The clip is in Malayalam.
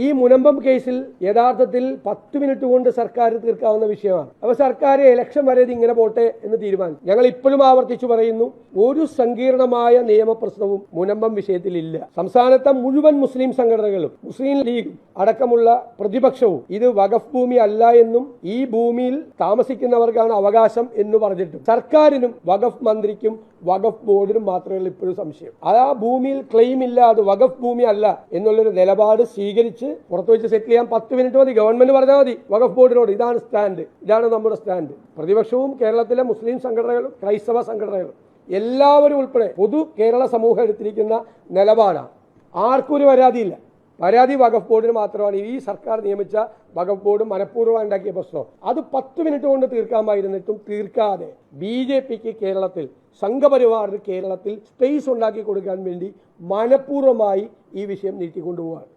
ഈ മുനമ്പം കേസിൽ യഥാർത്ഥത്തിൽ 10 മിനിറ്റ് കൊണ്ട് സർക്കാർ തീർക്കാവുന്ന വിഷയമാണ്. അപ്പോൾ സർക്കാർ ഇലക്ഷൻ വരെ ഇങ്ങനെ പോട്ടെ എന്ന് തീരുമാനിച്ചു. ഞങ്ങൾ ഇപ്പോഴും ആവർത്തിച്ചു പറയുന്നു, ഒരു സങ്കീർണമായ നിയമപ്രശ്നവും മുനമ്പം വിഷയത്തിൽ ഇല്ല. സംസ്ഥാനത്തെ മുഴുവൻ മുസ്ലിം സംഘടനകളും മുസ്ലിം ലീഗും അടക്കമുള്ള പ്രതിപക്ഷവും ഇത് വഖഫ് ഭൂമി അല്ല എന്നും ഈ ഭൂമിയിൽ താമസിക്കുന്നവർക്കാണ് അവകാശം എന്ന് പറഞ്ഞിട്ടും സർക്കാരിനും വഖഫ് മന്ത്രിക്കും വഖഫ് ബോർഡിനും മാത്രമേ ഇപ്പോഴും സംശയം. ആ ഭൂമിയിൽ ക്ലെയിം ഇല്ല, അത് വഖഫ് ഭൂമി അല്ല എന്നുള്ളൊരു നിലപാട് സ്വീകരിച്ച് പുറത്തു വെച്ച് സെറ്റിൽ ചെയ്യാൻ 10 മിനിറ്റ് മതി. ഗവൺമെന്റ് പറഞ്ഞാൽ മതി വഖഫ് ബോർഡിനോട് ഇതാണ് സ്റ്റാൻഡ്, ഇതാണ് നമ്മുടെ സ്റ്റാൻഡ്. പ്രതിപക്ഷവും കേരളത്തിലെ മുസ്ലിം സംഘടനകളും ക്രൈസ്തവ സംഘടനകളും എല്ലാവരും ഉൾപ്പെടെ പൊതു കേരള സമൂഹം എടുത്തിരിക്കുന്ന നിലപാടാണ്. ആർക്കും ഒരു പരാതിയില്ല. പരാതി വഖഫ് ബോർഡിന് മാത്രമാണ്. ഈ സർക്കാർ നിയമിച്ച വഖഫ് ബോർഡ് മനഃപൂർവ്വം ഉണ്ടാക്കിയ പ്രശ്നം. അത് 10 മിനിറ്റ് കൊണ്ട് തീർക്കാമായിരുന്നിട്ടും തീർക്കാതെ BJPക്ക് കേരളത്തിൽ, സംഘപരിവാറിന് കേരളത്തിൽ സ്പേസ് ഉണ്ടാക്കി കൊടുക്കാൻ വേണ്ടി മനഃപൂർവ്വമായി ഈ വിഷയം നീട്ടിക്കൊണ്ടുപോവുകയാണ്.